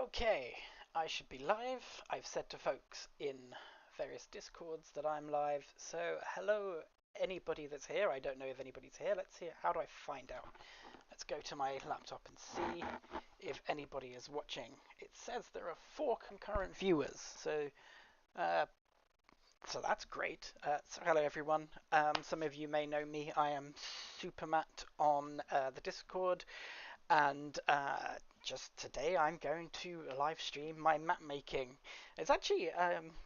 Okay, I should be live. I've said to folks in various discords that I'm live. So, hello, anybody that's here. I don't know if anybody's here. Let's see. How do I find out? Let's go to my laptop and see if anybody is watching. It says there are 4 concurrent viewers. Uh, so that's great. So hello, everyone. Some of you may know me. I am Supermat on the Discord. And just today I'm going to live stream my map making. It's actually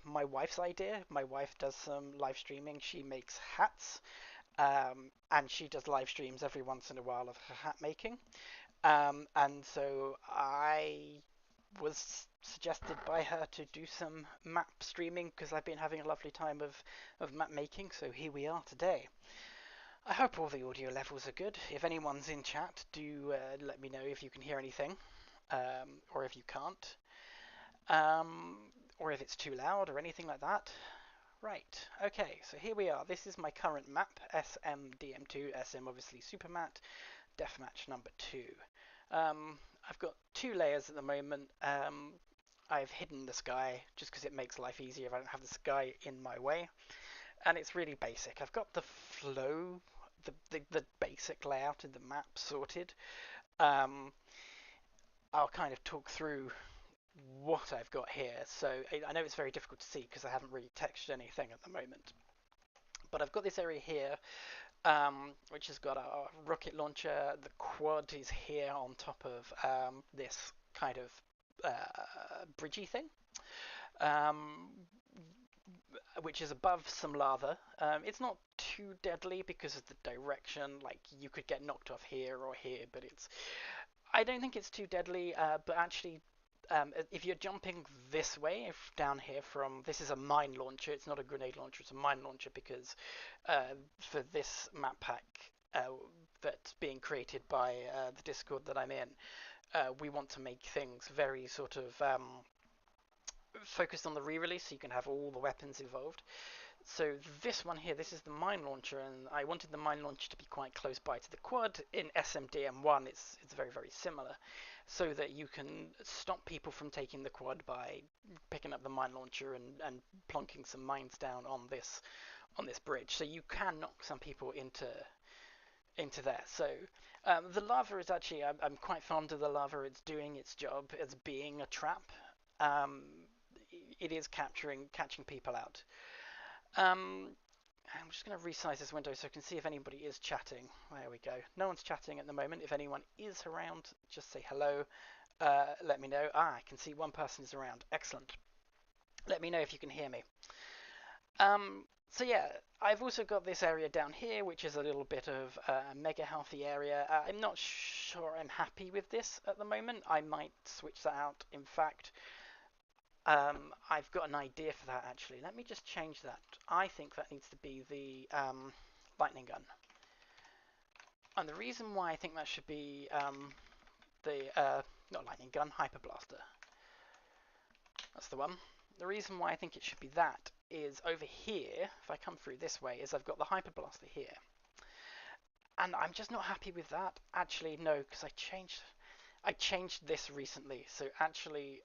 my wife's idea. My wife does some live streaming. She makes hats, and she does live streams every once in a while of her hat making. And so I was suggested by her to do some map streaming because I've been having a lovely time of map making. So here we are today. I hope all the audio levels are good. If anyone's in chat, do let me know if you can hear anything, or if you can't, um, or if it's too loud or anything like that. Right, okay, so here we are. This is my current map, SMDM2, SM obviously Supermat, Deathmatch number 2. I've got 2 layers at the moment. I've hidden the sky just because it makes life easier if I don't have the sky in my way. And it's really basic. I've got the flow, the basic layout of the map sorted. Um, I'll kind of talk through what I've got here. So I know it's very difficult to see because I haven't really textured anything at the moment. But I've got this area here, which has got a rocket launcher. The quad is here on top of this kind of bridgey thing. Um, which is above some lava. It's not too deadly because of the direction. Like you could get knocked off here or here, but I don't think it's too deadly. But actually, if you're jumping this way, if down here from this is a mine launcher. It's not a grenade launcher. It's a mine launcher because for this map pack that's being created by the Discord that I'm in, we want to make things very sort of focused on the re-release, so you can have all the weapons involved. So this one here, this is the mine launcher, and I wanted the mine launcher to be quite close by to the quad. In SMDM1, it's very similar, so that you can stop people from taking the quad by picking up the mine launcher and plonking some mines down on this bridge. So you can knock some people into there. So the lava is actually, I'm quite fond of the lava. It's doing its job as being a trap. Um, it is catching people out. I'm just going to resize this window so I can see if anybody is chatting. There we go. No one's chatting at the moment. If anyone is around, just say hello. Let me know. I can see one person is around. Excellent. Let me know if you can hear me. So yeah, I've also got this area down here, which is a little bit of a mega healthy area. I'm not sure I'm happy with this at the moment. I might switch that out. In fact, I've got an idea for that actually. Let me just change that. I think that needs to be the lightning gun. And the reason why I think that should be the, not lightning gun, hyper blaster. That's the one. The reason why I think it should be that is over here, if I come through this way, is I've got the hyper blaster here. And I'm just not happy with that. Actually, no, because I changed this recently. So actually,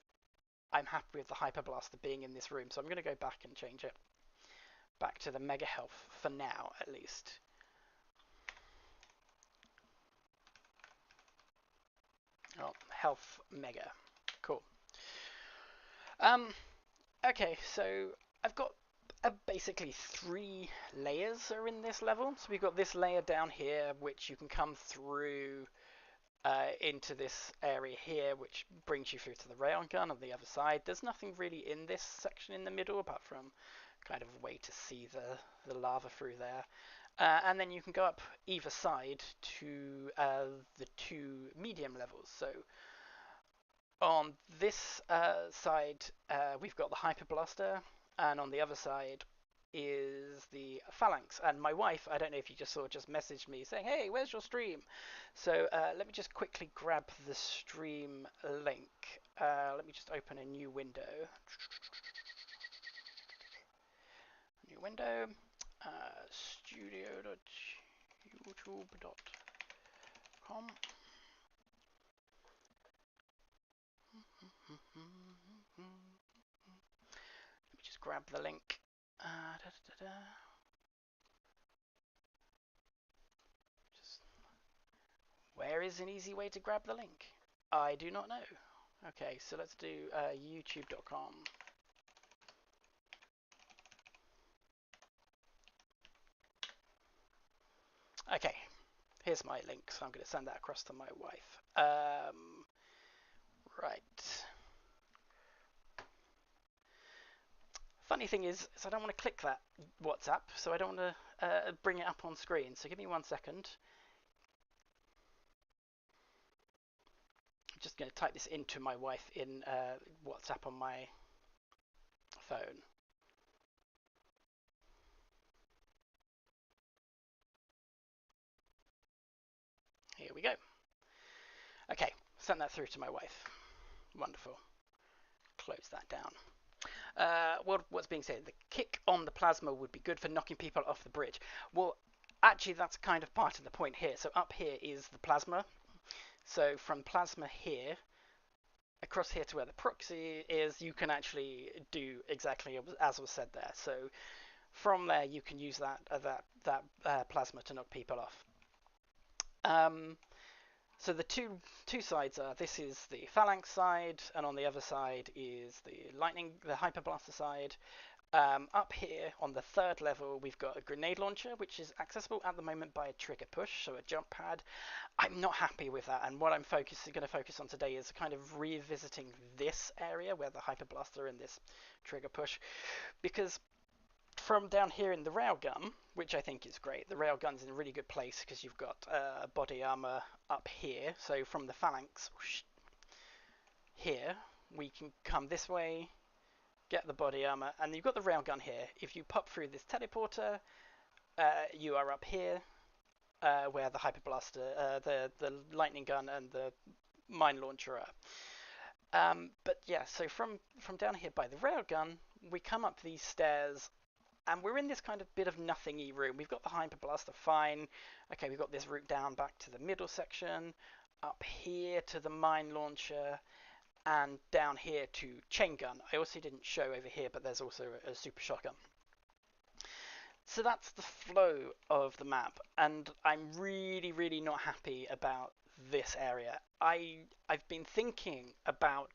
I'm happy with the hyper blaster being in this room. So I'm going to go back and change it back to the mega health for now, at least. Oh, health mega. Cool. Okay, so I've got basically 3 layers are in this level. So we've got this layer down here, which you can come through into this area here, which brings you through to the railgun on the other side. There's nothing really in this section in the middle, apart from kind of a way to see the lava through there. And then you can go up either side to the 2 medium levels. So on this side, we've got the Hyper Blaster, and on the other side is the Phalanx. And my wife, I don't know if you just saw, just messaged me saying, hey, where's your stream? So let me just quickly grab the stream link. Let me just open a new window. New window. Studio.youtube.com. grab the link. Da, da, da. Just, where is an easy way to grab the link? I do not know. Okay, so let's do youtube.com. Okay, here's my link, so I'm going to send that across to my wife. Right. Funny thing is I don't want to click that WhatsApp, so I don't want to bring it up on screen. So give me 1 second. I'm just going to type this into my wife in WhatsApp on my phone. Here we go. Okay, send that through to my wife. Wonderful. Close that down. What's being said? The kick on the plasma would be good for knocking people off the bridge. Well, actually, that's kind of part of the point here. So up here is the plasma. So from plasma here, across here to where the proxy is, you can actually do exactly as was said there. So from there, you can use that plasma to knock people off. So the two sides are, this is the phalanx side, and on the other side is the hyperblaster side. Up here on the 3rd level, we've got a grenade launcher, which is accessible at the moment by a trigger push, so a jump pad. I'm not happy with that, and what I'm going to focus on today is kind of revisiting this area where the hyperblaster and this trigger push, because from down here in the railgun, which I think is great, the railgun's in a really good place because you've got body armor up here. So from the phalanx here, we can come this way, get the body armor, and you've got the railgun here. If you pop through this teleporter, you are up here where the hyperblaster, the lightning gun, and the mine launcher are. But yeah, so from down here by the railgun, we come up these stairs. And we're in this kind of bit of nothingy room. We've got the hyperblaster, fine. Okay, we've got this route down back to the middle section, up here to the mine launcher, and down here to chain gun. I also didn't show over here, but there's also a super shotgun. So that's the flow of the map, and I'm really, really not happy about this area. I've been thinking about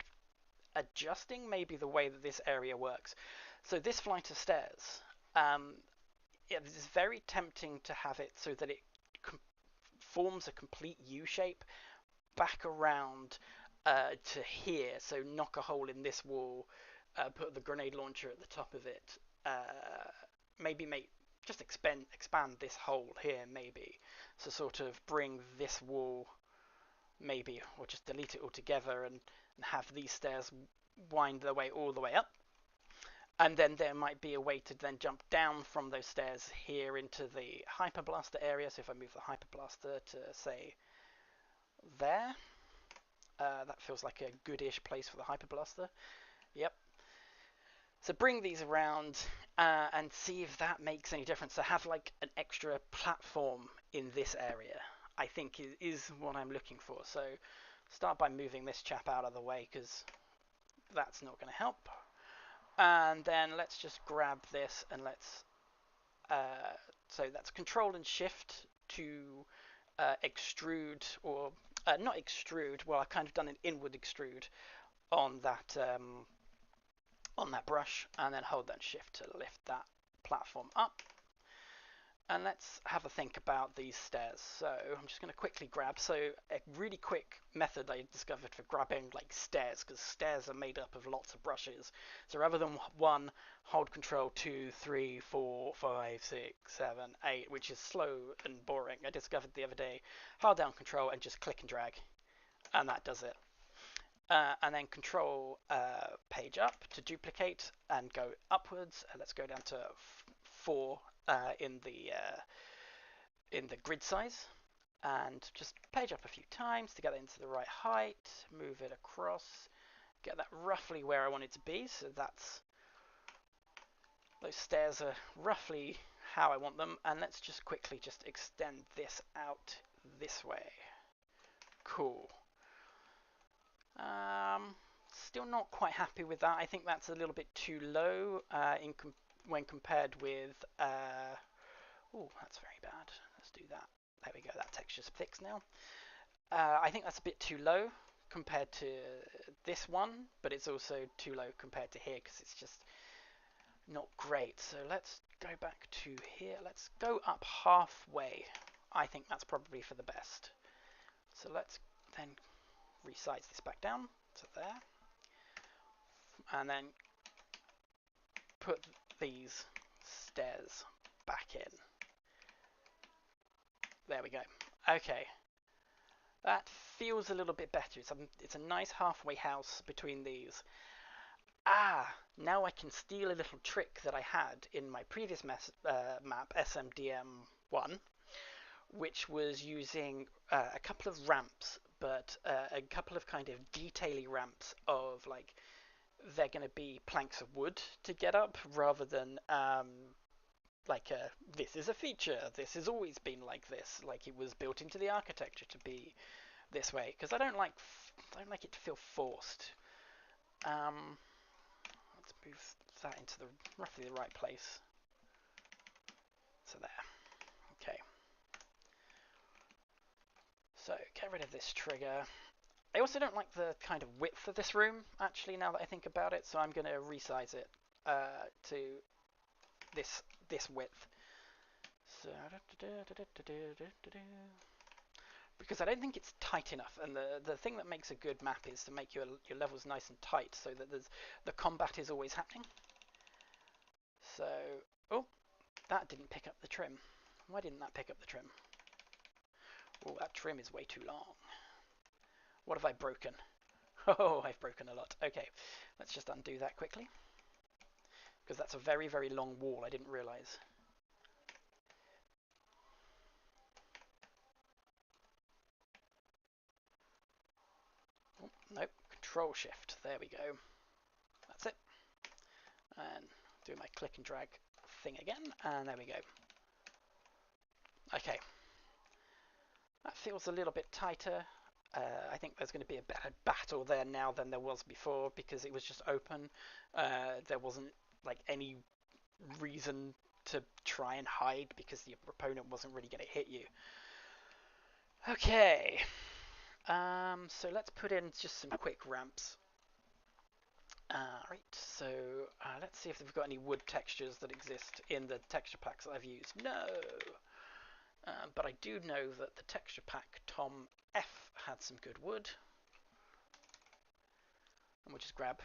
adjusting maybe the way that this area works. So this flight of stairs, it is very tempting to have it so that it forms a complete U shape back around to here. So knock a hole in this wall, put the grenade launcher at the top of it, maybe just expand this hole here maybe. So sort of bring this wall maybe, or just delete it altogether and have these stairs wind their way all the way up. And then there might be a way to then jump down from those stairs here into the hyperblaster area. So if I move the hyperblaster to, say, there, that feels like a goodish place for the hyperblaster. Yep. So bring these around and see if that makes any difference. So have like an extra platform in this area, I think is what I'm looking for. So start by moving this chap out of the way because that's not going to help. And then let's just grab this and let's, so that's Control and Shift to extrude, or not extrude, well I've kind of done an inward extrude on that brush, and then hold that Shift to lift that platform up. And let's have a think about these stairs. So I'm just going to quickly grab, so a really quick method I discovered for grabbing like stairs, because stairs are made up of lots of brushes. So rather than 1, hold Control 2, 3, 4, 5, 6, 7, 8, which is slow and boring. I discovered the other day, hold down Control and just click and drag, and that does it. And then Control page up to duplicate and go upwards. Let's go down to 4 in the grid size, and just page up a few times to get it into the right height, move it across, get that roughly where I want it to be. So those stairs are roughly how I want them, and let's just quickly just extend this out this way. Cool. Still not quite happy with that. I think that's a little bit too low when compared with. Oh, that's very bad. Let's do that. There we go. That texture's fixed now. I think that's a bit too low compared to this one, but it's also too low compared to here because it's just not great. So let's go back to here. Let's go up halfway. I think that's probably for the best. So let's then resize this back down to there. And then put these stairs back in. There we go. Okay. That feels a little bit better. It's a nice halfway house between these. Ah, now I can steal a little trick that I had in my previous map, SMDM1, which was using a couple of ramps, but a couple of kind of detaily ramps of like they're going to be planks of wood to get up rather than like this is a feature. This has always been like this. Like it was built into the architecture to be this way because I don't like it to feel forced. Let's move that into the roughly the right place. So there. Okay. So get rid of this trigger. I also don't like the kind of width of this room, actually, now that I think about it, so I'm going to resize it to this width. So, because I don't think it's tight enough, and the thing that makes a good map is to make your levels nice and tight, so that the combat is always happening. So, oh, that didn't pick up the trim. Why didn't that pick up the trim? Oh, that trim is way too long. What have I broken? Oh, I've broken a lot. Okay, let's just undo that quickly. Because that's a very, very long wall, I didn't realise. Oh, nope, Control Shift, there we go. That's it. And do my click and drag thing again, and there we go. Okay. That feels a little bit tighter. I think there's going to be a better battle there now than there was before because it was just open. There wasn't like any reason to try and hide because the opponent wasn't really going to hit you. Okay. So let's put in just some quick ramps. Right, so let's see if we've got any wood textures that exist in the texture packs that I've used. No! But I do know that the texture pack Tom F had some good wood. And we'll just grab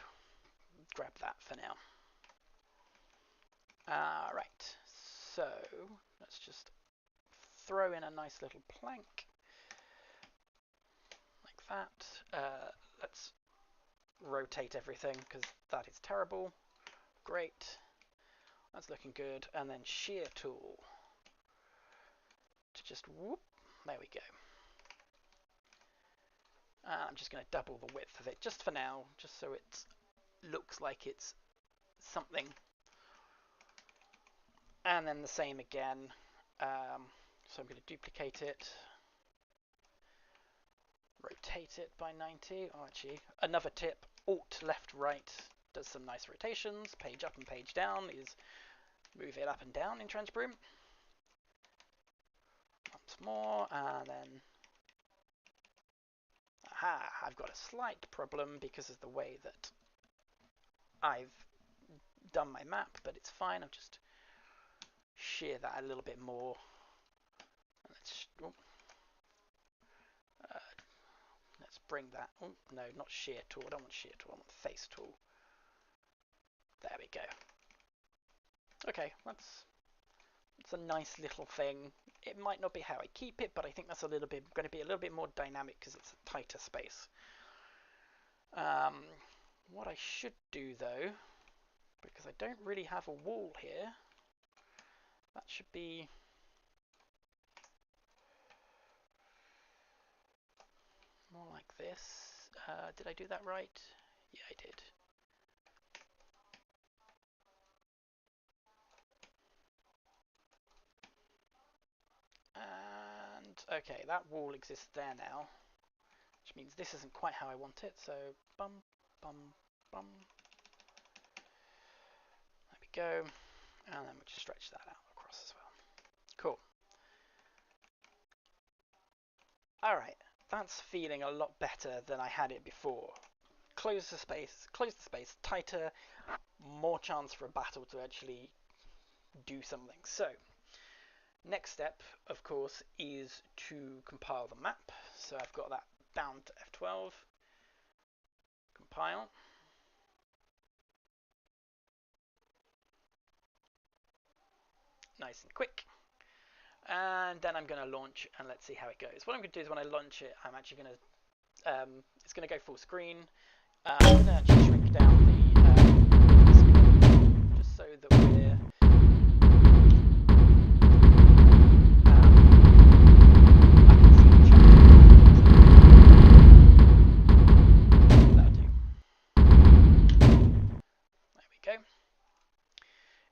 that for now. Right, so let's just throw in a nice little plank like that. Let's rotate everything because that is terrible. Great, that's looking good. And then shear tool to just whoop. There we go. I'm just going to double the width of it just for now, just so it looks like it's something. And then the same again. So I'm going to duplicate it, rotate it by 90. Oh, actually, another tip, Alt left right does some nice rotations. Page up and page down is move it up and down in Transbroom. Once more, and then aha, I've got a slight problem because of the way that I've done my map, but it's fine. I'll just shear that a little bit more. Let's bring that. Oh, no, not shear tool. I don't want shear tool. I want face tool. There we go. Okay, that's a nice little thing. It might not be how I keep it, but I think that's going to be a little bit more dynamic because it's a tighter space. What I should do though, because I don't really have a wall here, that should be more like this. Did I do that right? Yeah, I did. And okay, that wall exists there now, which means this isn't quite how I want it. So bum, bum, bum. There we go. And then we'll just stretch that out across as well. Cool. Alright, that's feeling a lot better than I had it before. Close the space, tighter, more chance for a battle to actually do something. So, next step, of course, is to compile the map. So I've got that down to F12. Compile. Nice and quick. And then I'm going to launch, and let's see how it goes. What I'm going to do is when I launch it, I'm actually going to, it's going to go full screen. I'm going to actually shrink down the screen, just so that we're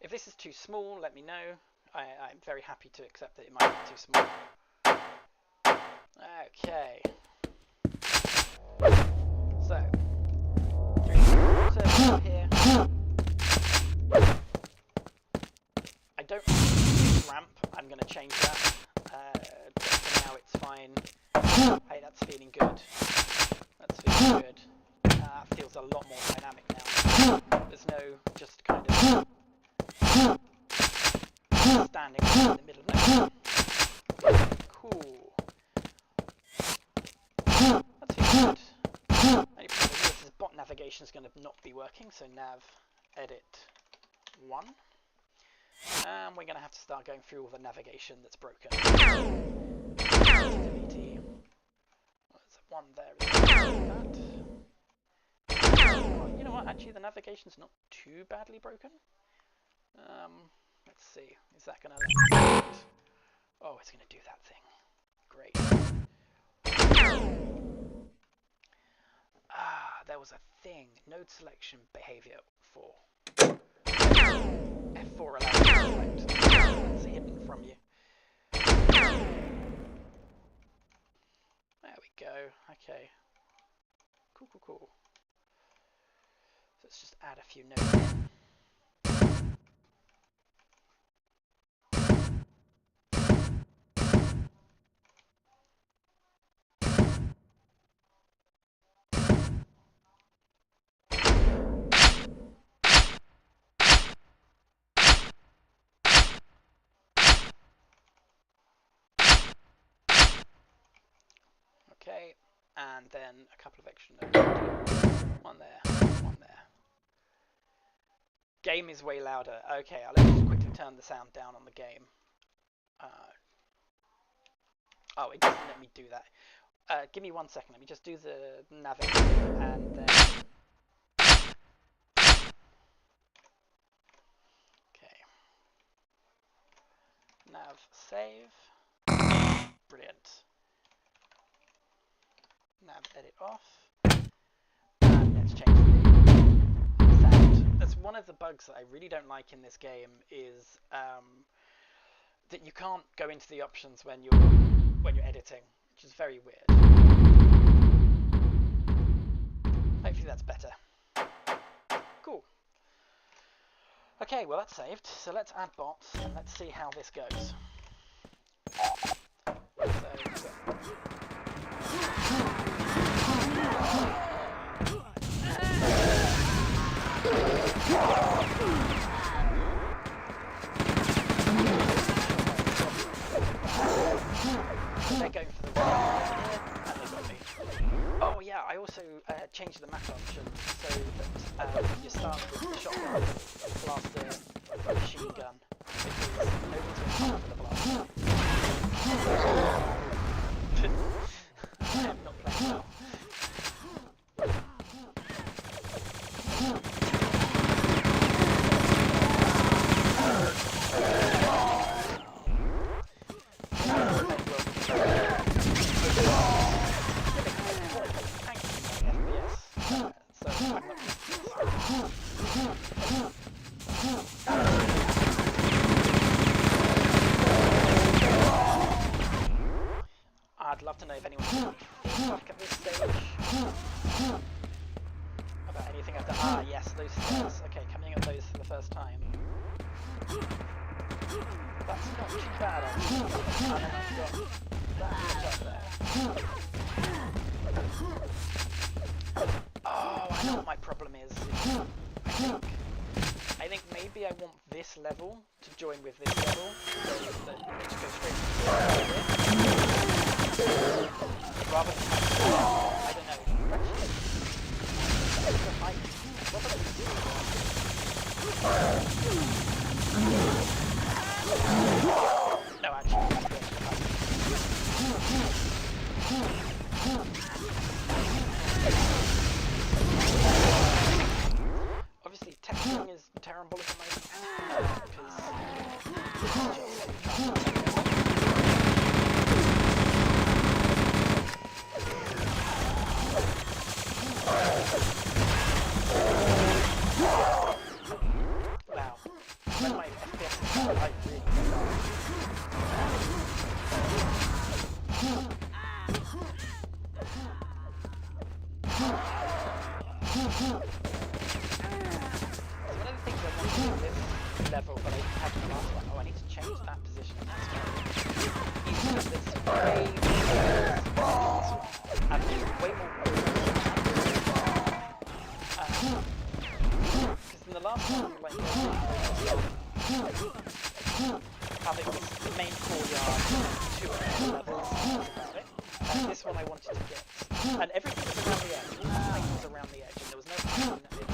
if this is too small, let me know. I'm very happy to accept that it might be too small. Okay. So, here. I don't use ramp. I'm going to change that. But for now, it's fine. Hey, that's feeling good. That's feeling good. That feels a lot more dynamic now. There's no just kind of standing in the middle. No. Cool. That's feeling good. Only problem is this bot navigation is going to not be working, so nav edit 1. And we're going to have to start going through all the navigation that's broken. Delete. There's one there. Oh, you know what? Actually, the navigation's not too badly broken. Let's see. Is that going to... Oh, it's going to do that thing. Great. Ah, there was a thing. Node selection behavior 4. F4 allows you to select. It's hidden from you. There we go. Okay. Cool, cool, cool. So let's just add a few nodes in. Okay, and then a couple of extra notes. One there, one there. Game is way louder. Okay, let's just quickly turn the sound down on the game. Oh, it doesn't let me do that. Give me 1 second. Let me just do the navigation and then... Okay. Nav save. Brilliant. Nav edit off. And let's change the sound. That's one of the bugs that I really don't like in this game is that you can't go into the options when you're editing, which is very weird. Hopefully that's better. Cool. Okay, well that's saved. So let's add bots and let's see how this goes. They're going for the right here, and they got me. Oh yeah, I also changed the map option so that you start with the shotgun, blaster, machine gun, because nobody's going to come for the blaster. I am not playing well. I'd love to know if anyone's feedback at this stage about this level to join with this level, so that we just go straight to the rather than I don't know. No, actually. Obviously, texturing is terrible at the moment because wow, when my FPS is down, I really one of the things I want to do in this level, but I didn't have in the last one. Oh, I need to change that position. That's right. Is have this way and way more. Because in the last one, like having this main courtyard, 2 other levels about it. And this one I wanted to get, and everything was around the edge. All the height was around the edge, and there was no height in it.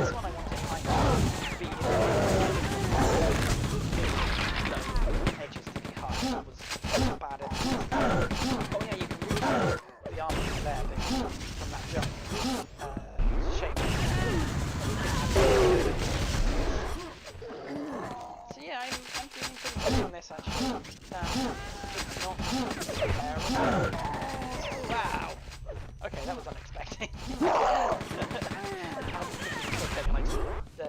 This one I wanted height to be the edges to be high. That was bad. Oh yeah, you can really see the armor there, but from that jump, shape. So yeah, I'm feeling pretty good on this actually. It's not terrible. Wow. Okay, that was unexpected. The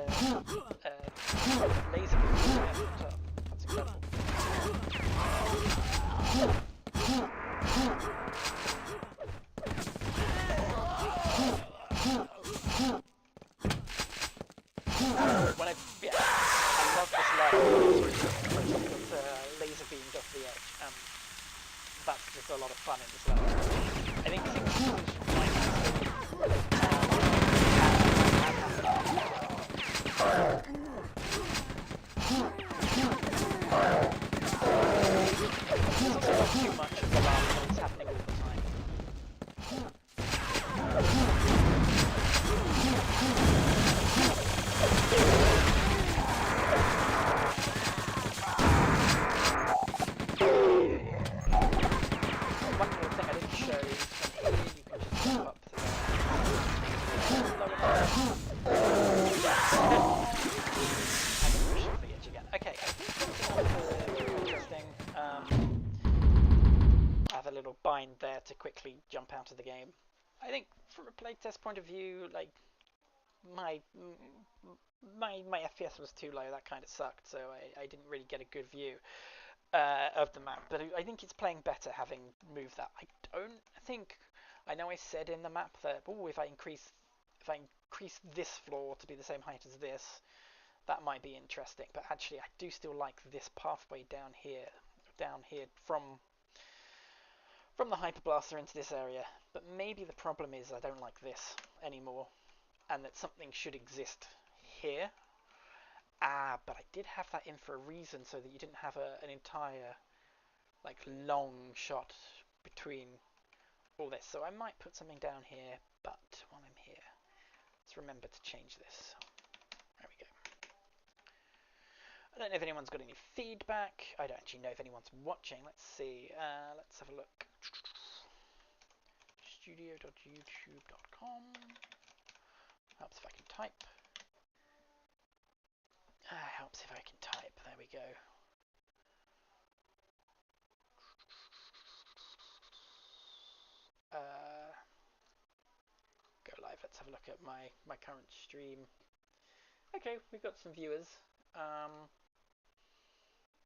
laser beam there on top. That's incredible. I love this level. It's laser beamed off the edge. That's just a lot of fun in this level. I think things there's also not too much of the lava that's happening all the time. One little thing I didn't show is from here you can just jump up to the and push off the edge again. Okay, I think that's all interesting. I have a little bind there to quickly jump out of the game. I think from a playtest point of view, like my FPS was too low. That kind of sucked, so I didn't really get a good view of the map. But I think it's playing better having moved that. I don't think. I know I said in the map that if I increase this floor to be the same height as this, that might be interesting. But actually, I do still like this pathway down here from the Hyperblaster into this area. But maybe the problem is I don't like this anymore, and that something should exist here. But I did have that in for a reason, so that you didn't have an entire like long shot between all this. So I might put something down here, but while I'm here, let's remember to change this. There we go. I don't know if anyone's got any feedback. I don't actually know if anyone's watching. Let's see. Let's have a look. Studio.youtube.com. Helps if I can type. Helps if I can type. There we go. Go live. Let's have a look at my current stream. Okay, we've got some viewers.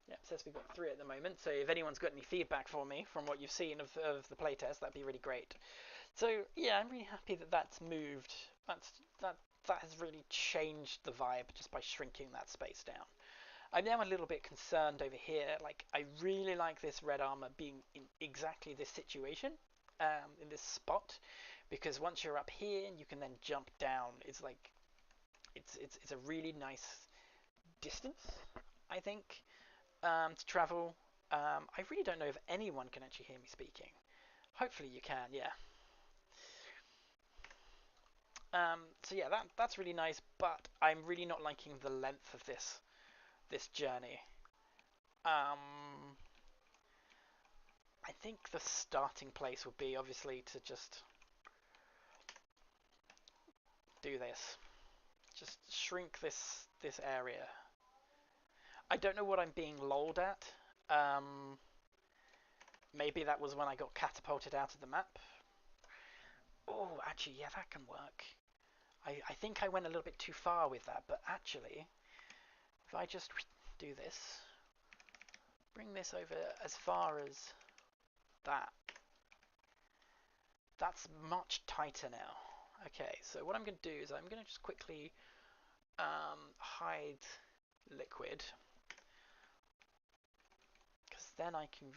Yep, says we've got 3 at the moment. So if anyone's got any feedback for me from what you've seen of the playtest, that'd be really great. So yeah, I'm really happy that that's moved. That has really changed the vibe just by shrinking that space down. I'm now a little bit concerned over here. Like, I really like this red armor being in exactly this situation, in this spot, because once you're up here, you can then jump down. It's like, it's a really nice distance, I think, to travel. I really don't know if anyone can actually hear me speaking. Hopefully you can, yeah. So yeah, that's really nice, but I'm really not liking the length of this journey. Um, I think the starting place would be obviously to just do this. Just shrink this area. I don't know what I'm being lulled at. Um, Maybe that was when I got catapulted out of the map. Oh, actually, yeah, that can work. I think I went a little bit too far with that, but actually, if I just do this, bring this over as far as that, that's much tighter now. Okay, so what I'm going to do is I'm going to just quickly hide liquid, because then I can,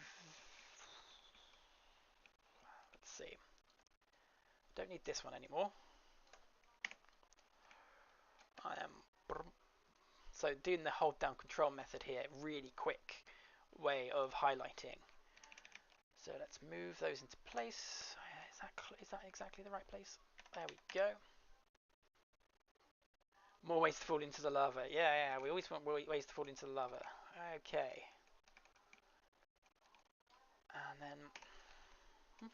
let's see, don't need this one anymore. I am, so doing the hold down control method here, really quick way of highlighting. So let's move those into place. Is that exactly the right place? There we go. More ways to fall into the lava. Yeah, we always want more ways to fall into the lava. Okay. And then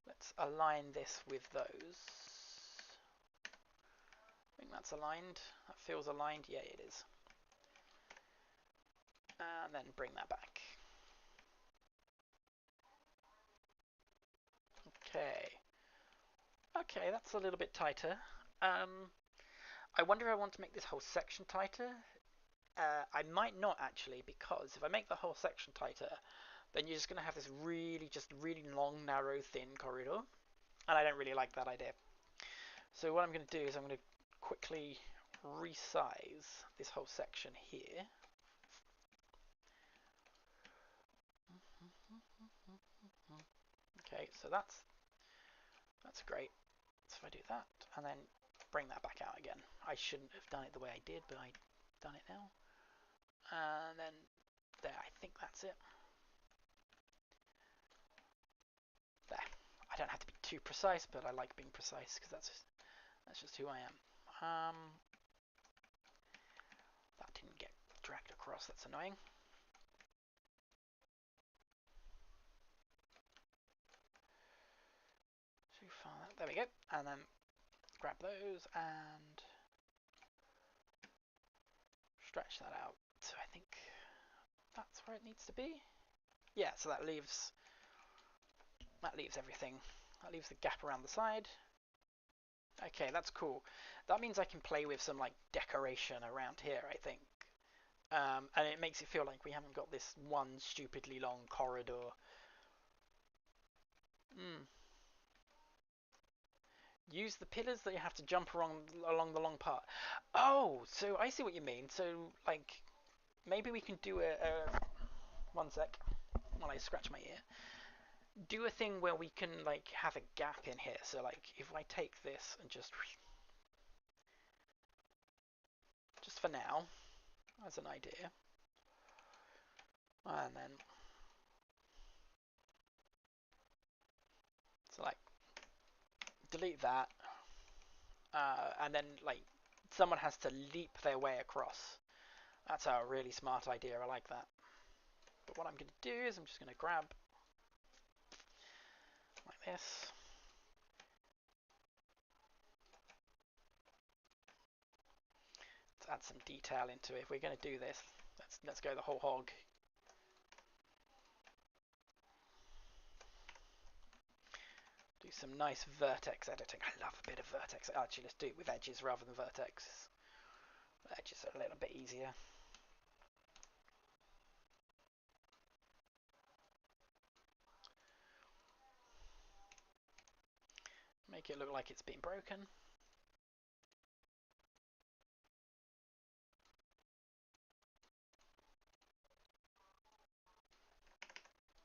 let's align this with those. I think that's aligned. That feels aligned. Yeah, it is. And then bring that back. Okay. Okay, that's a little bit tighter. I wonder if I want to make this whole section tighter. I might not actually, because if I make the whole section tighter, then you're just going to have this really long, narrow, thin corridor. And I don't really like that idea. So what I'm going to do is I'm going to quickly resize this whole section here. Okay, so that's great. So if I do that and then bring that back out again. I shouldn't have done it the way I did, but I've done it now. And then there, I think that's it. There. I don't have to be too precise, but I like being precise because that's just who I am. That didn't get dragged across. That's annoying. Too far. There we go. And then grab those and stretch that out. So I think that's where it needs to be. Yeah. So that leaves everything. That leaves the gap around the side. Okay, that's cool. That means I can play with some like decoration around here, I think. And it makes it feel like we haven't got this one stupidly long corridor. Use the pillars that you have to jump along the long part. Oh, so I see what you mean. So like maybe we can do a one sec while I scratch my ear. Do a thing where we can like have a gap in here. So like if I take this and just for now as an idea, and then so like delete that, and then like someone has to leap their way across. That's a really smart idea. I like that. But what I'm going to do is I'm just going to grab like this. Let's add some detail into it. If we're going to do this, let's go the whole hog. Do some nice vertex editing. I love a bit of vertex. Actually, let's do it with edges rather than vertex. Edges are a little bit easier. Make it look like it's been broken.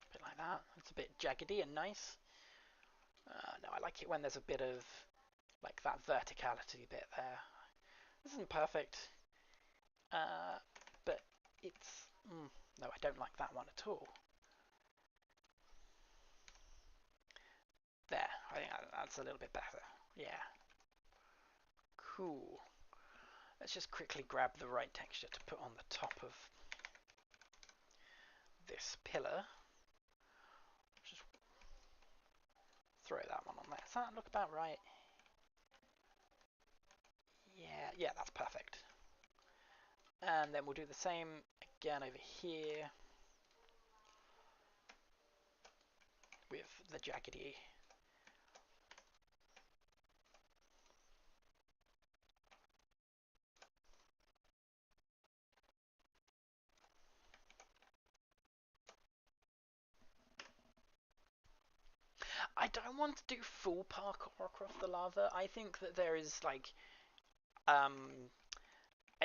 A bit like that. It's a bit jaggedy and nice. No, I like it when there's a bit of like that verticality bit there. This isn't perfect. but it's... no, I don't like that one at all. There, I think that's a little bit better. Yeah. Cool. Let's just quickly grab the right texture to put on the top of this pillar. Just throw that one on there. Does that look about right? Yeah, that's perfect. And then we'll do the same again over here with the jaggedy. I don't want to do full parkour across the lava. I think that there is like, I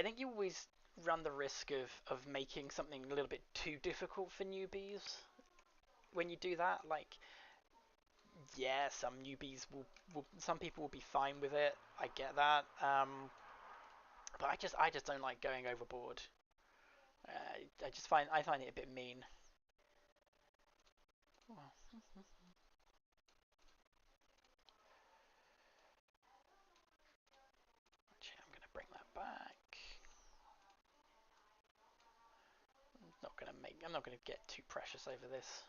think you always run the risk of making something a little bit too difficult for newbies when you do that. Like, yeah, some newbies some people will be fine with it. I get that. But I just don't like going overboard. I find it a bit mean. Well, actually, I'm gonna bring that back. I'm not gonna get too precious over this.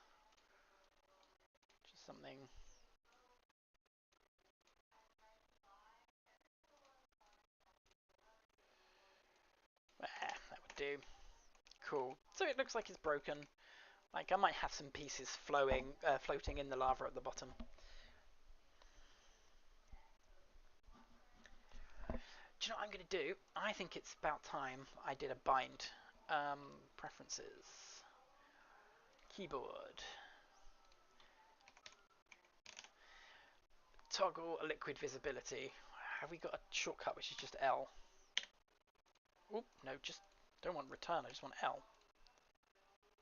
Just something. That would do. Cool. So it looks like it's broken. Like I might have some pieces floating in the lava at the bottom. Do you know what I'm going to do? I think it's about time I did a bind. Preferences. Keyboard. Toggle liquid visibility. Have we got a shortcut which is just L? Oop, no, just don't want return, I just want L.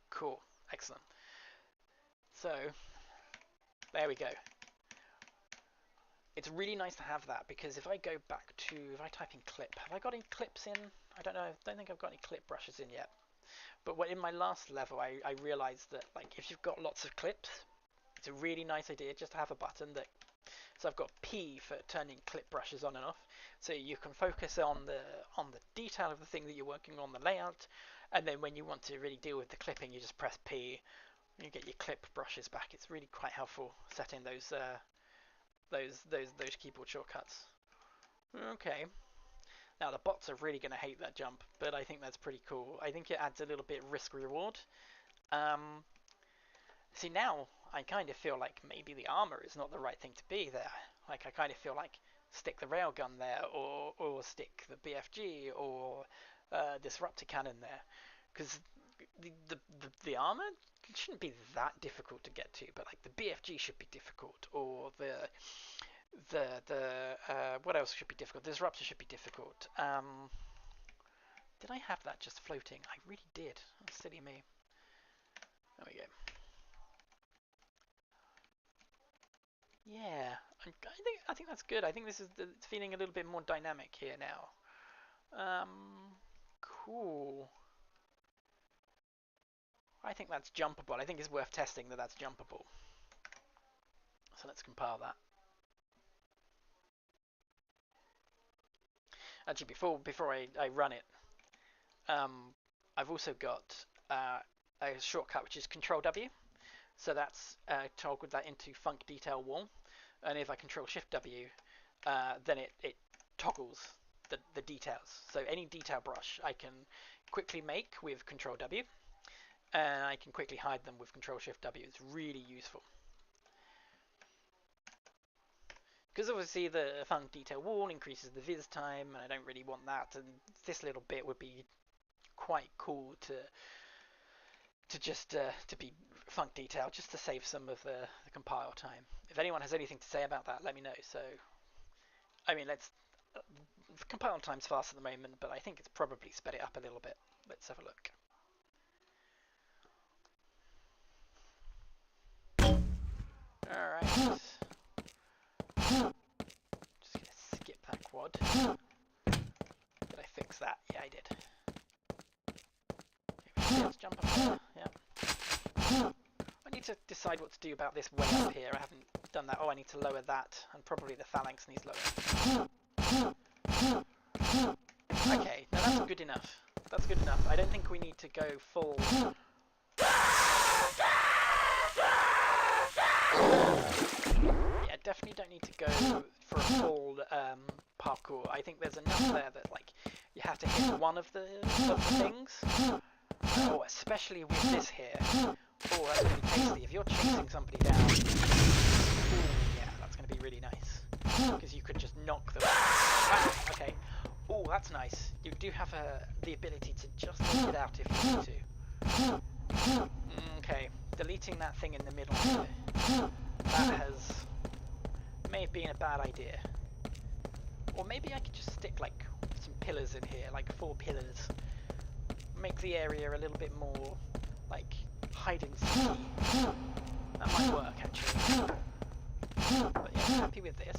Cool, excellent. So, there we go. It's really nice to have that because if I go back to, if I type in clip, have I got any clips in? I don't know, I don't think I've got any clip brushes in yet. But in my last level, I realized that like if you've got lots of clips, it's a really nice idea just to have a button that. So I've got P for turning clip brushes on and off, so you can focus on the detail of the thing that you're working on, the layout, and then when you want to really deal with the clipping, you just press P. And you get your clip brushes back. It's really quite helpful setting those keyboard shortcuts. Okay. Now the bots are really going to hate that jump, but I think that's pretty cool. I think it adds a little bit risk reward. See, now I kind of feel like maybe the armor is not the right thing to be there. Like I kind of feel like stick the railgun there, or stick the BFG or disruptor cannon there, because the armor shouldn't be that difficult to get to, but like the BFG should be difficult, or what else should be difficult? The disruptor should be difficult. Did I have that just floating? I really did. That's silly me. There we go. Yeah, I think that's good. I think this is it's feeling a little bit more dynamic here now. Cool. I think that's jumpable. I think it's worth testing that that's jumpable. So let's compile that. Actually, before I run it, I've also got a shortcut which is Control W. So that's toggled that into Func Detail Wall, and if I Control Shift W, then it toggles the details. So any detail brush I can quickly make with Control W, and I can quickly hide them with Control Shift W. It's really useful. Because obviously the Func Detail Wall increases the viz time, and I don't really want that, and this little bit would be quite cool to just to be Func Detail, just to save some of the compile time. If anyone has anything to say about that, let me know. So, I mean, the compile time's fast at the moment, but I think it's probably sped it up a little bit. Let's have a look. Alright. Just gonna skip that quad. Did I fix that? Yeah, I did. jump up there. Yeah. I need to decide what to do about this way up here. I haven't done that. Oh, I need to lower that, and probably the phalanx needs lower. Okay, now that's good enough. That's good enough. I don't think we need to go full... Yeah, definitely don't need to go for a full parkour. I think there's enough there that, like, you have to hit one of the things. Oh, especially with this here. Oh, that's going to be tasty. If you're chasing somebody down, ooh, yeah, that's going to be really nice. Because you could just knock them. Wow, okay. Oh, that's nice. You do have the ability to just take it out if you need to. Okay, deleting that thing in the middle here. That may have been a bad idea. Or maybe I could just stick, like, some pillars in here, like 4 pillars. Make the area a little bit more, like, hide and seek. That might work, actually. But yeah, I'm happy with this.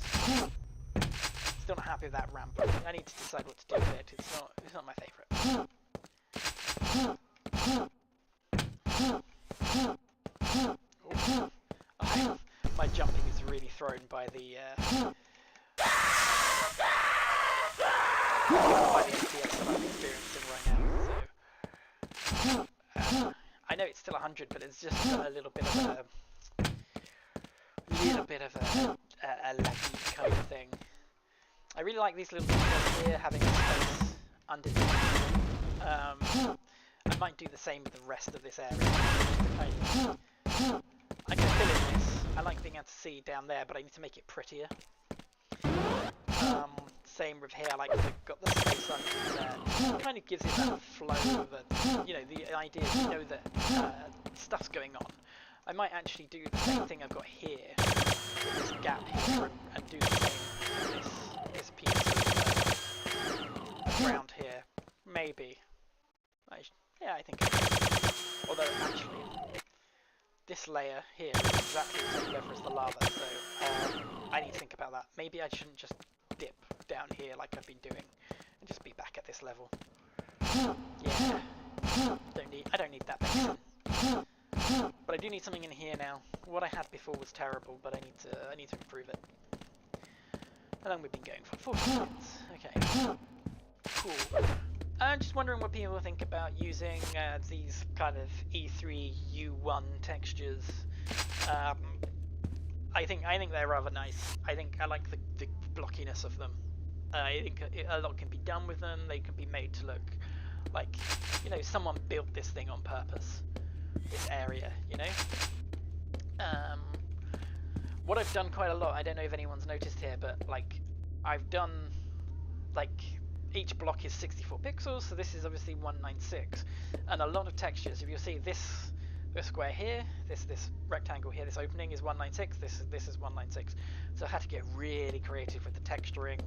Still not happy with that ramp. I need to decide what to do with it. It's not my favourite. Oh, my jumping is really thrown by the FPS that I'm experiencing right now. So I know it's still 100, but it's just a little bit of a laggy kind of thing. I really like these little details here, having a space underneath. I might do the same with the rest of this area. I can fill in this. I like being able to see down there, but I need to make it prettier. Same with here, like I've got the space under there. It kind of gives it that flow that, you know, the idea is you know that stuff's going on. I might actually do the same thing I've got here, with this gap here, and do the same with this piece of ground here. Maybe. Yeah, I think I although actually, this layer here is exactly the same level as the lava, so I need to think about that. Maybe I shouldn't just dip down here like I've been doing, and just be back at this level. Yeah, I don't need that basin. But I do need something in here now. What I had before was terrible, but I need to improve it. How long have we been going for? 40 minutes. Okay. Cool. I'm just wondering what people think about using these kind of E3 U1 textures. I think they're rather nice. I think I like the blockiness of them. I think a lot can be done with them. They can be made to look like, you know, someone built this thing on purpose. This area, you know. What I've done quite a lot, I don't know if anyone's noticed here, but like I've done, like, each block is 64 pixels, so this is obviously 196, and a lot of textures. If you see this square here, this rectangle here, this opening is 196. This is 196. So I had to get really creative with the texturing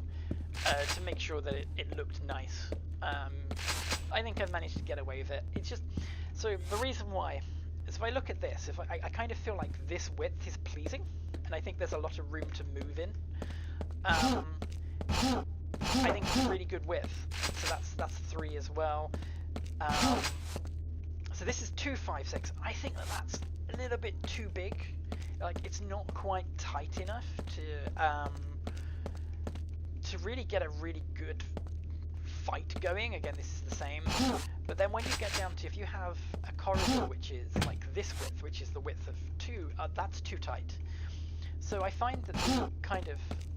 to make sure that it looked nice. I think I've managed to get away with it. It's just so the reason why is if I look at this, if I kind of feel like this width is pleasing, and I think there's a lot of room to move in. I think it's a really good width, so that's 3 as well. So this is 256. I think that's a little bit too big. Like, it's not quite tight enough to really get a really good fight going. Again, this is the same. But then when you get down to, if you have a corridor which is like this width, which is the width of 2, that's too tight. So I find that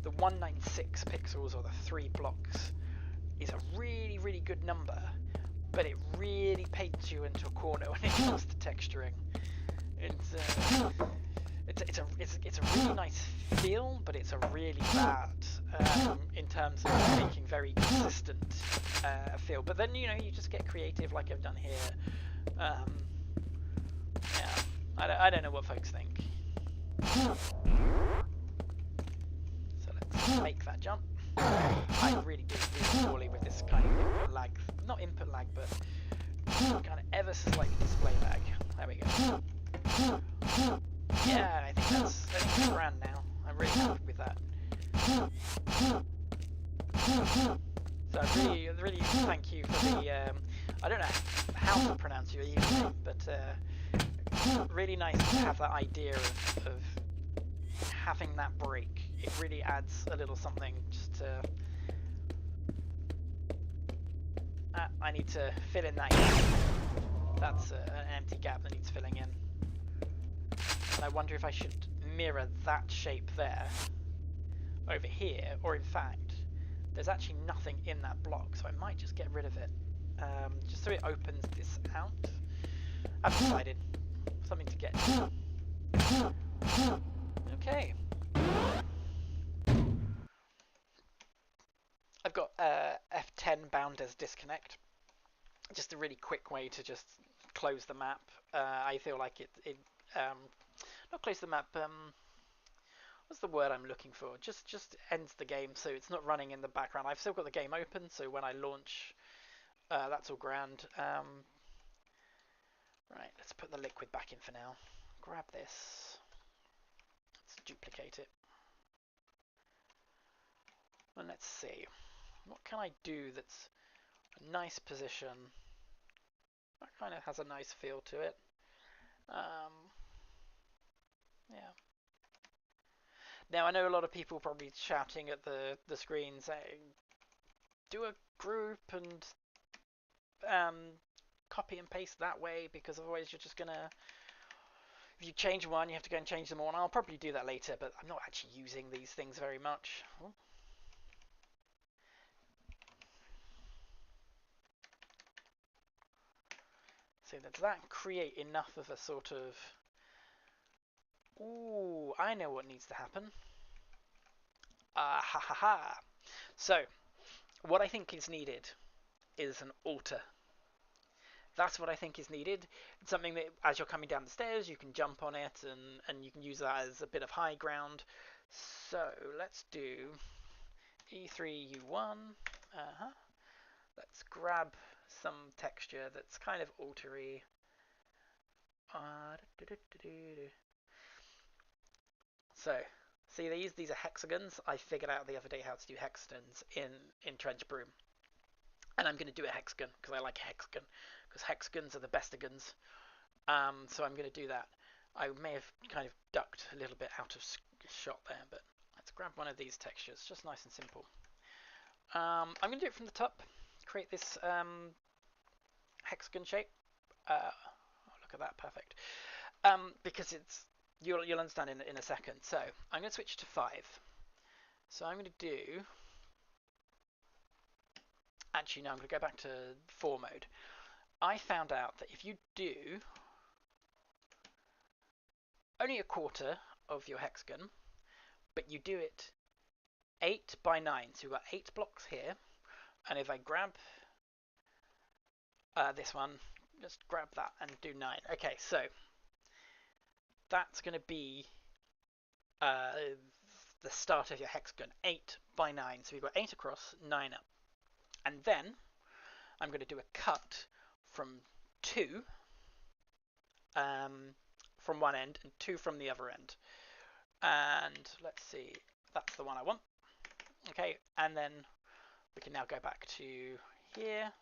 the 196 pixels, or the 3 blocks, is a really, really good number, but it really paints you into a corner when it comes to texturing. It's a really nice feel, but it's a really bad in terms of making very consistent feel. But then, you know, you just get creative like I've done here. Yeah, I don't know what folks think. So let's make that jump. I really do really poorly with this kind of input lag. Not input lag, but kind of ever so slightly display lag. There we go. Yeah, I think that's grand now. I'm really happy with that. So I really thank you for the. I don't know how how to pronounce your username, but really nice to have that idea of having that break. It really adds a little something just to... I need to fill in that gap. That's an empty gap that needs filling in. And I wonder if I should mirror that shape there over here, or in fact, there's actually nothing in that block, so I might just get rid of it. Just so it opens this out. I've decided. Something to get to. Okay. I've got F10 bound as disconnect. Just a really quick way to just close the map. I feel like it not close the map, what's the word I'm looking for? Just ends the game, so it's not running in the background. I've still got the game open, so when I launch, that's all grand. Right, let's put the liquid back in for now. Grab this. Let's duplicate it. And let's see. What can I do that's a nice position? That kind of has a nice feel to it. Yeah. Now, I know a lot of people probably shouting at the screen saying, do a group and copy and paste that way, because otherwise you're just gonna, if you change one, you have to go and change them all. And I'll probably do that later, but I'm not actually using these things very much. Oh. So does that create enough of a sort of... Ooh, I know what needs to happen. Ha ha ha. So, what I think is needed is an altar. That's what I think is needed. It's something that as you're coming down the stairs, you can jump on it and you can use that as a bit of high ground. So let's do E3 U1. Let's grab some texture that's kind of altery. So, see these? These are hexagons. I figured out the other day how to do hexagons in Trench Broom. And I'm going to do a hexagon because I like a hexagon, because hexagons are the bestigons. So I'm going to do that. I may have kind of ducked a little bit out of shot there, but let's grab one of these textures, just nice and simple. I'm going to do it from the top, create this hexagon shape. Oh, look at that, perfect. Because it's you'll understand in a second. So I'm going to switch to 5. So I'm going to do... Actually, no, I'm going to go back to 4 mode. I found out that if you do only a quarter of your hexagon, but you do it 8 by 9, so we've got 8 blocks here, and if I grab this one, just grab that and do 9. Okay, so that's going to be the start of your hexagon, 8 by 9, so we've got 8 across, 9 up. And then I'm going to do a cut from 2 from one end and 2 from the other end. And let's see, that's the one I want. Okay, and then we can now go back to here.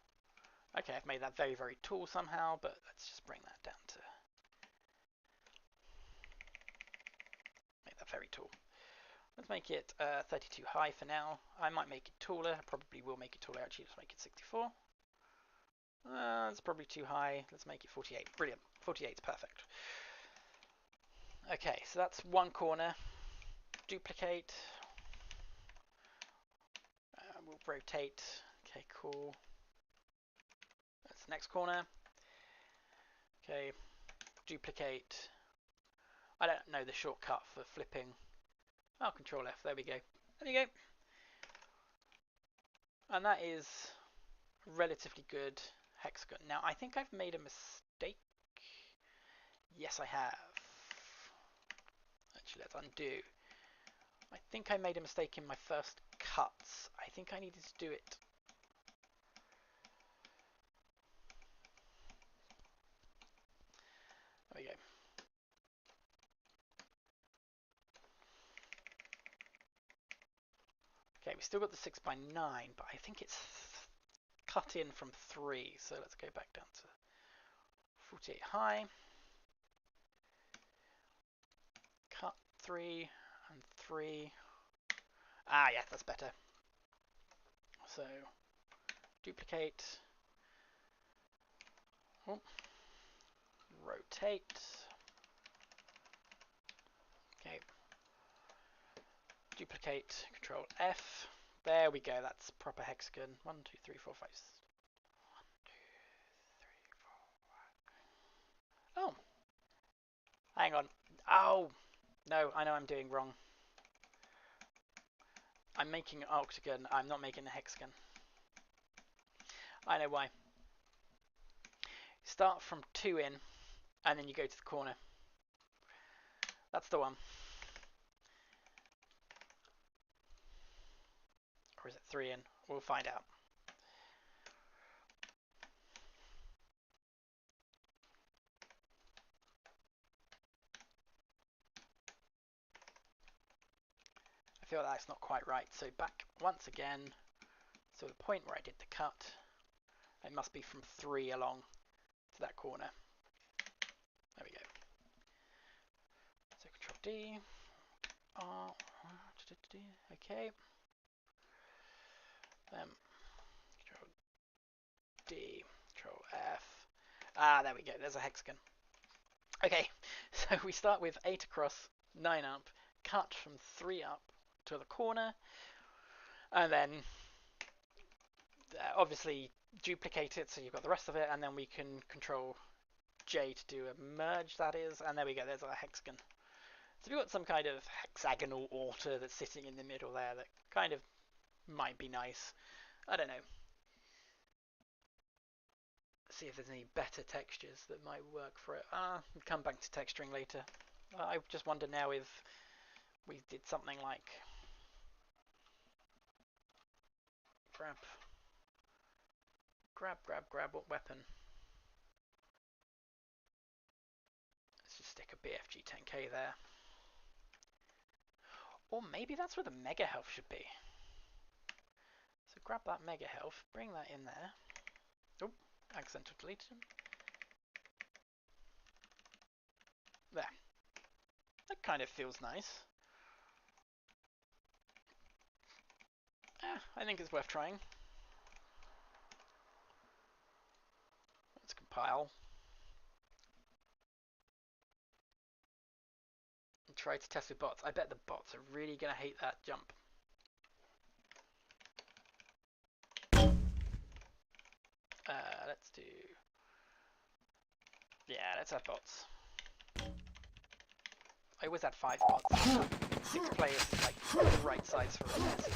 Okay, I've made that very, very tall somehow, but let's just bring that down to... Make that very tall. Let's make it 32 high for now. I might make it taller. I probably will make it taller. Actually, let's make it 64. That's probably too high. Let's make it 48. Brilliant. 48 is perfect. Okay, so that's one corner. Duplicate. We'll rotate. Okay, cool. That's the next corner. Okay, duplicate. I don't know the shortcut for flipping. Oh, Control F. There we go. There you go. And that is relatively good hexagon. Now, I think I've made a mistake. Yes, I have. Actually, let's undo. I think I made a mistake in my first cuts. I think I needed to do it. There we go. Okay, we still got the 6 by 9, but I think it's cut in from 3. So let's go back down to 48 high. Cut 3 and 3. Ah, yeah, that's better. So, duplicate. Oh. Rotate. Okay. Duplicate, Control F. There we go, that's proper hexagon. 1, 2, 3, 4, 5. 1, 2, 3, 4, 5. Oh. Hang on. Oh. No, I know I'm doing wrong. I'm making an octagon, I'm not making a hexagon. I know why. Start from 2 in, and then you go to the corner. That's the one. Or is it 3 in? We'll find out. I feel that's not quite right. So back once again. So the point where I did the cut, it must be from 3 along to that corner. There we go. So Control D, R, okay. Then Control D, Control F. Ah, there we go. There's a hexagon. Okay, so we start with 8 across, 9 up, cut from 3 up to the corner, and then obviously duplicate it so you've got the rest of it, and then we can Control J to do a merge, that is, and there we go, there's a hexagon. So we've got some kind of hexagonal altar that's sitting in the middle there that kind of might be nice. I don't know. See if there's any better textures that might work for it. We'll come back to texturing later. I just wonder now if we did something like grab what weapon? Let's just stick a BFG 10K there. Or maybe that's where the mega health should be. So grab that mega health, bring that in there. Oh, accidental deletion. There. That kind of feels nice. I think it's worth trying. Let's compile. And try to test with bots. I bet the bots are really going to hate that jump. Let's do... Yeah, let's have bots. I always had 5 bots. 6 players is like the right size for a test.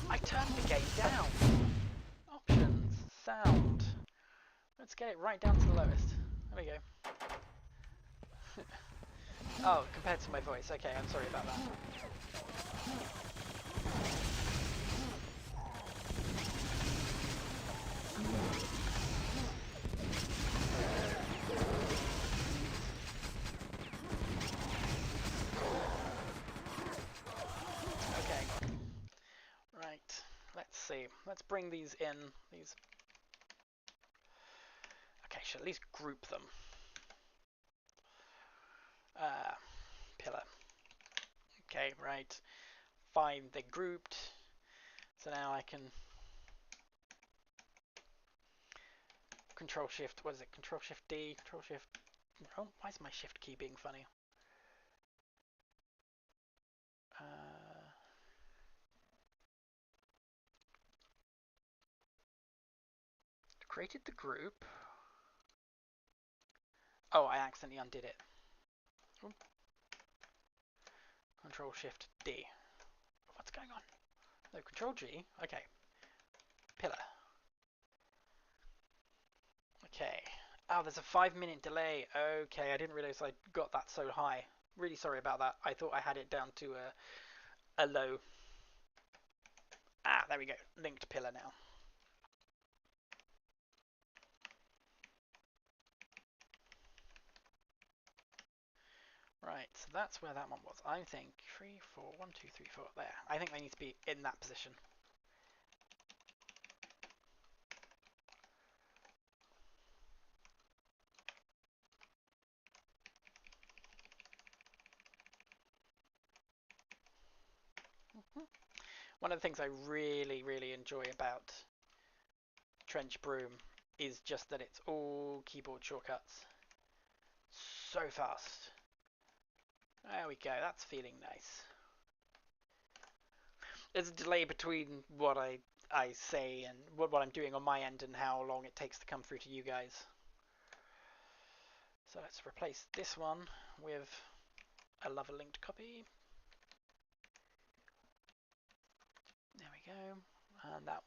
I turned the game down. Options, sound. Let's get it right down to the lowest. There we go. Oh, compared to my voice. Okay, I'm sorry about that. Okay. Right. Let's see. Let's bring these in. These. Okay, should at least group them. Pillar. Okay, right. Fine, they're grouped. So now I can Control Shift. What is it? Control Shift D. Control Shift. Oh, why is my Shift key being funny? Created the group. Oh, I accidentally undid it. Oop. Control Shift D. What's going on? No, Control G. Okay. Pillar. Okay. Oh, there's a 5-minute delay. Okay, I didn't realize I got that so high. Really sorry about that. I thought I had it down to a low. Ah, there we go. Linked pillar now. Right, so that's where that one was. I think 3, 4, 1, 2, 3, 4. There. I think they need to be in that position. One of the things I really, really enjoy about Trench Broom is just that it's all keyboard shortcuts. So fast. There we go, that's feeling nice. There's a delay between what I say and what I'm doing on my end and how long it takes to come through to you guys. So let's replace this one with a Lava linked copy. There we go. And that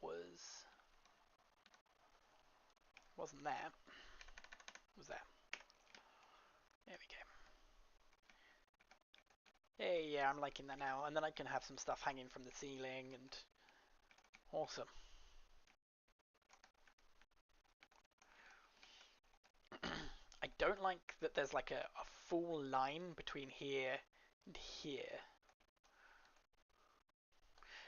wasn't there. It was there. There we go. Hey, yeah, I'm liking that now. And then I can have some stuff hanging from the ceiling and awesome. I don't like that there's like a full line between here and here.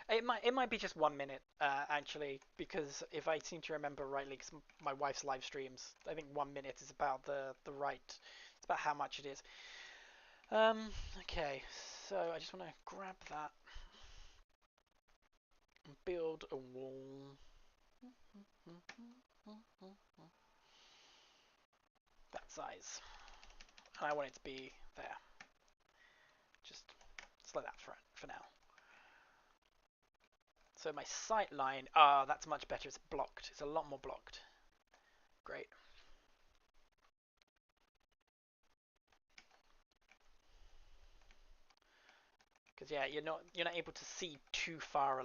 It might be just 1 minute, actually, because if I seem to remember rightly, because my wife's live streams, I think 1 minute is about the right. It's about how much it is. Okay, so I just want to grab that and build a wall. That size, and I want it to be there. Just like that for now. So my sight line, that's much better. It's blocked. It's a lot more blocked. Great. Because yeah, you're not able to see too far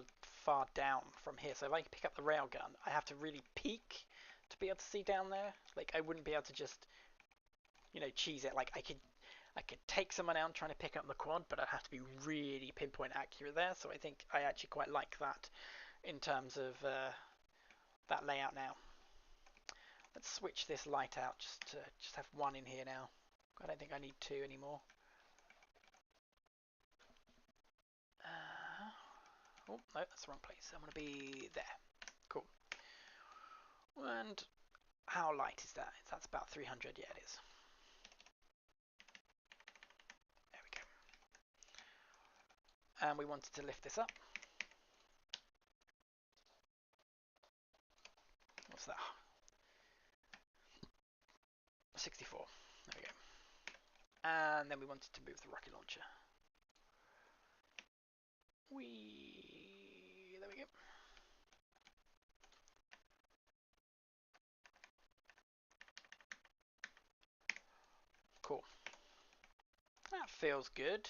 down from here. So if I pick up the railgun, I have to really peek to be able to see down there. Like I wouldn't be able to just cheese it. Like I could take someone out trying to pick up the quad, but I'd have to be really pinpoint accurate there. So I think I actually quite like that in terms of that layout now. Let's switch this light out just to have one in here now. I don't think I need two anymore. Oh, no, that's the wrong place. I'm going to be there. Cool. And how light is that? That's about 300. Yeah, it is. There we go. And we wanted to lift this up. What's that? 64. There we go. And then we wanted to move the rocket launcher. There we go. Cool. That feels good.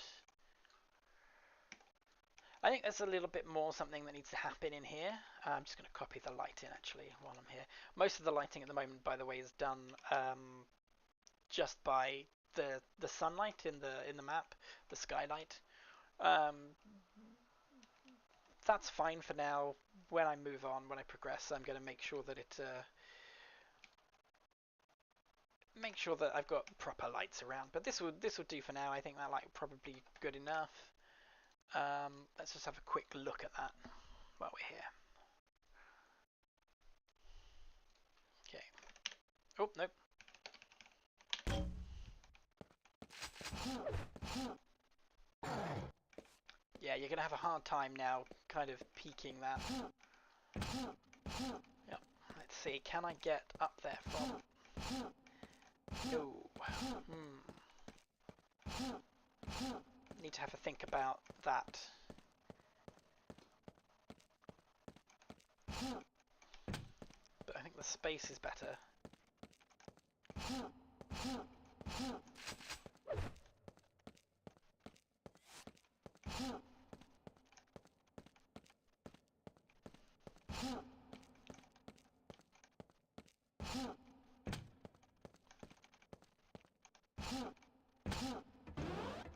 I think there's a little bit more something that needs to happen in here. I'm just going to copy the light in actually while I'm here. Most of the lighting at the moment, by the way, is done just by the sunlight in the map, the skylight. That's fine for now. When I move on, when I progress, I'm going to make sure that I've got proper lights around. But this will do for now. I think that light probably good enough. Let's just have a quick look at that while we're here. Okay. Oh, nope. Yeah, you're going to have a hard time now kind of peaking that. Yep. Let's see, can I get up there from... No. Need to have a think about that. But I think the space is better.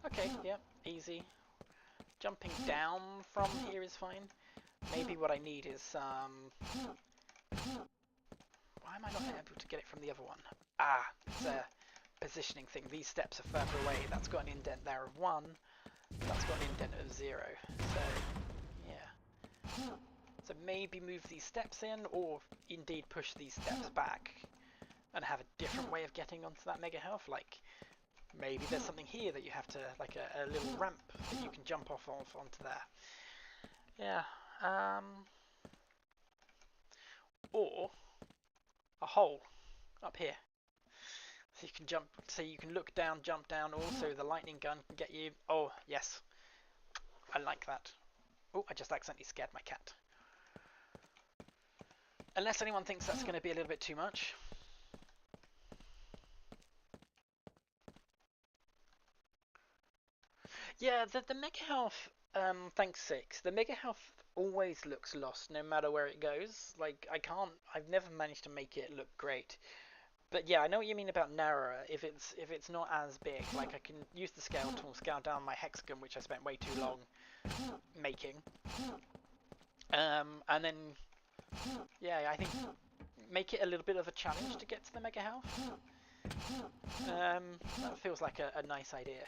Okay, yeah, easy. Jumping down from here is fine. Maybe what I need is why am I not able to get it from the other one? Ah, it's a positioning thing. These steps are further away. That's got an indent there of 1. That's got an indent of 0. So, yeah. So maybe move these steps in, or indeed push these steps back and have a different way of getting onto that mega health. Like, maybe there's something here that you have to, like a little ramp that you can jump off of onto there. Yeah. Or a hole up here. So you can jump, so you can look down, jump down. Also, the lightning gun can get you. Oh, yes. I like that. Oh, I just accidentally scared my cat. Unless anyone thinks that's going to be a little bit too much. Yeah, the Mega Health, thanks Six, the Mega Health always looks lost no matter where it goes. Like, I've never managed to make it look great. But yeah, I know what you mean about narrower. If it's not as big, like I can use the scale tool, scale down my hexagon, which I spent way too long making. And then, yeah, I think make it a little bit of a challenge to get to the Mega Health. That feels like a nice idea.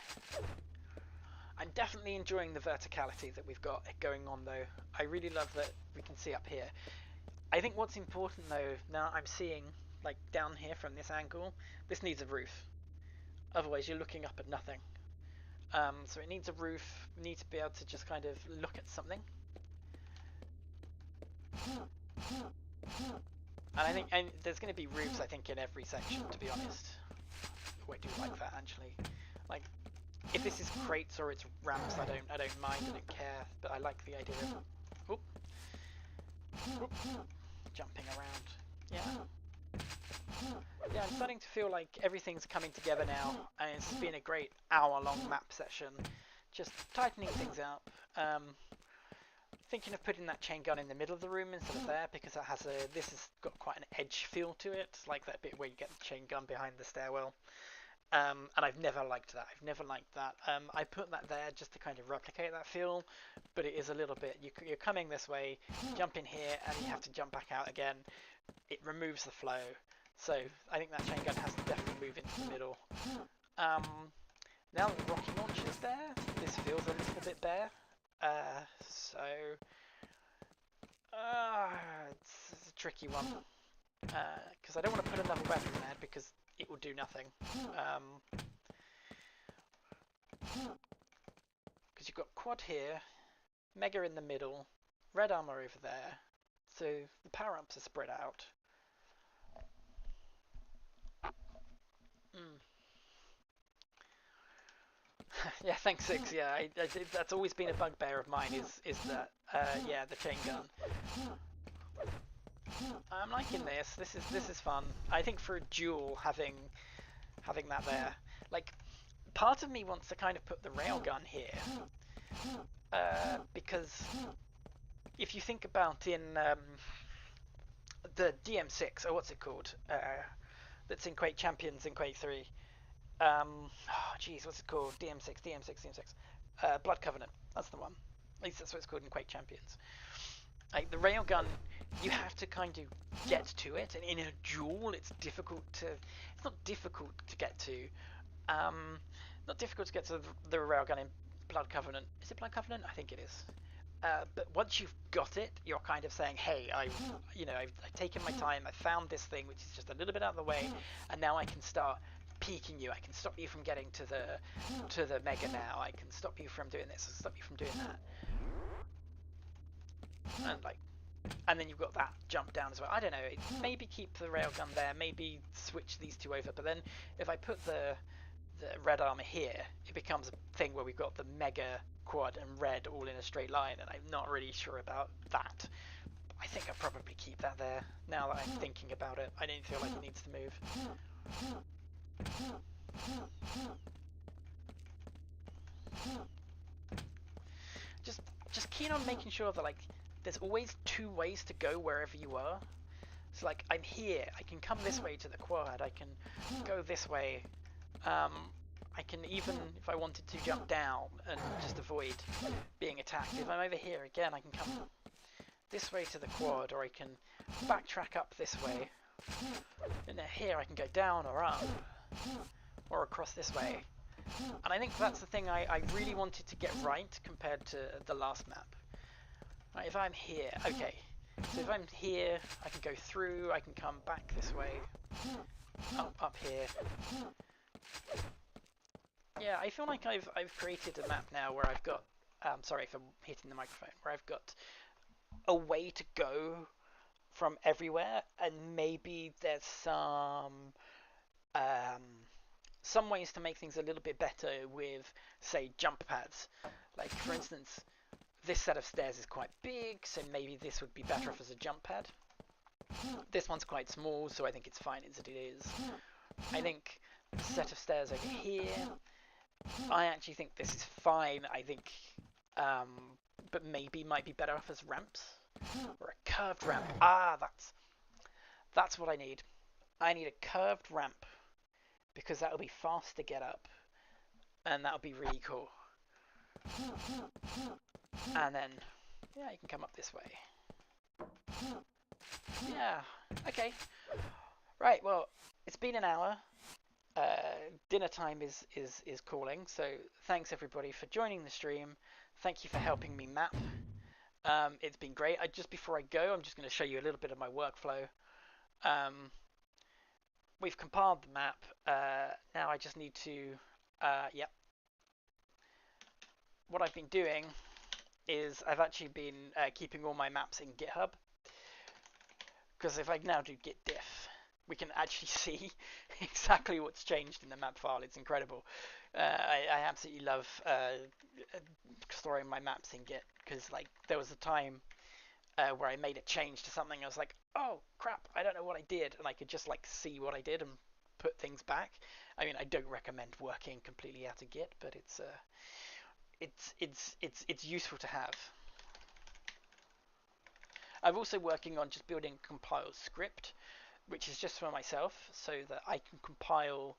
I'm definitely enjoying the verticality that we've got going on though. I really love that we can see up here. I think what's important though, now I'm seeing like down here from this angle, this needs a roof. Otherwise you're looking up at nothing. So it needs a roof. We need to be able to just kind of look at something. And I think there's going to be roofs, I think, in every section, to be honest. Oh, I do like that actually. Like, if this is crates or it's ramps, I don't mind, I don't care. But I like the idea of jumping around. Yeah. Yeah, I'm starting to feel like everything's coming together now, and it's been a great hour-long map session. Just tightening things up. Thinking of putting that chain gun in the middle of the room instead of there, because it has this has got quite an edge feel to it, like that bit where you get the chain gun behind the stairwell. And I've never liked that. I put that there just to kind of replicate that feel, but it is a little bit, you're coming this way, jump in here, and you have to jump back out again. It removes the flow. So I think that chain gun has to definitely move into the middle. Now that the rocket launcher's there, this feels a little bit bare. So it's a tricky one. Because I don't want to put another weapon there because it will do nothing. Because you've got quad here, mega in the middle, red armor over there, so the power ups are spread out. Yeah, thanks Six. Yeah, that's always been a bugbear of mine. Is that yeah, the chain gun. I'm liking this. This is fun. I think for a duel, having that there, like, part of me wants to kind of put the railgun here, because if you think about in the DM6, or what's it called, that's in Quake Champions in Quake 3. Jeez, what's it called? DM6. Blood Covenant. That's the one. At least that's what it's called in Quake Champions. Like the railgun, you have to kind of get to it, and in a duel, it's difficult to. It's not difficult to get to. Not difficult to get to the railgun in Blood Covenant. Is it Blood Covenant? I think it is. But once you've got it, you're kind of saying, "Hey, I've taken my time. I found this thing, which is just a little bit out of the way, and now I can start peeking you. I can stop you from getting to the mega now. I can stop you from doing this. Stop you from doing that." And then you've got that jump down as well. I don't know. Maybe keep the railgun there. Maybe switch these two over. But then if I put the red armor here, it becomes a thing where we've got the mega, quad, and red all in a straight line, and I'm not really sure about that. I think I'll probably keep that there. Now that I'm thinking about it, I don't feel like it needs to move. Just keen on making sure that, like, there's always two ways to go wherever you are. So, like, I'm here, I can come this way to the quad, I can go this way. I can even, if I wanted to, jump down and just avoid being attacked. If I'm over here again, I can come this way to the quad, or I can backtrack up this way. And then here I can go down or up, or across this way. And I think that's the thing I really wanted to get right compared to the last map. Right, if I'm here, okay. So if I'm here, I can go through, I can come back this way, up here. Yeah, I feel like I've created a map now where I've got, sorry for hitting the microphone, where I've got a way to go from everywhere, and maybe there's some ways to make things a little bit better with, say, jump pads. Like, for instance, this set of stairs is quite big, so maybe this would be better off as a jump pad. This one's quite small, so I think it's fine as it is. I think the set of stairs over here, I actually think this is fine. I think, but maybe might be better off as ramps, or a curved ramp. Ah, that's what I need. I need a curved ramp, because that'll be fast to get up, and that'll be really cool. And then, yeah, you can come up this way. Yeah, okay. Right, well, it's been an hour. Dinner time is calling, so thanks everybody for joining the stream. Thank you for helping me map. It's been great. Just before I go, I'm just going to show you a little bit of my workflow. We've compiled the map. Now I just need to, yep. What I've been doing is I've actually been keeping all my maps in GitHub, because if I now do git diff, we can actually see exactly what's changed in the map file. It's incredible. I absolutely love storing my maps in Git, because like there was a time where I made a change to something. I was like, oh crap, I don't know what I did, and I could just like see what I did and put things back. I mean, I don't recommend working completely out of Git, but it's useful to have. I'm also working on just building a compile script, which is just for myself, so that I can compile,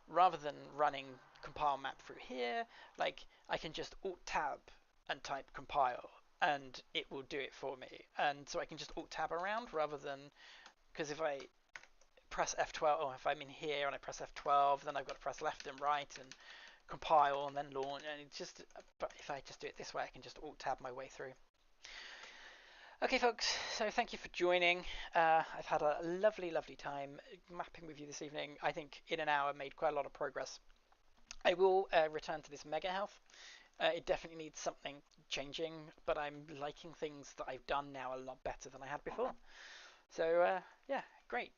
rather than running compile map through here, like I can just alt tab and type compile, and it will do it for me. And so I can just alt tab around rather than, because if I press F12, or if I'm in here and I press F12, then I've got to press left and right and compile and then launch, and it's just, but if I just do it this way, I can just alt tab my way through. Okay, folks, so thank you for joining. I've had a lovely time mapping with you this evening. I think in an hour made quite a lot of progress. I will return to this Mega Health. It definitely needs something changing, but I'm liking things that I've done now a lot better than I had before. So yeah, great.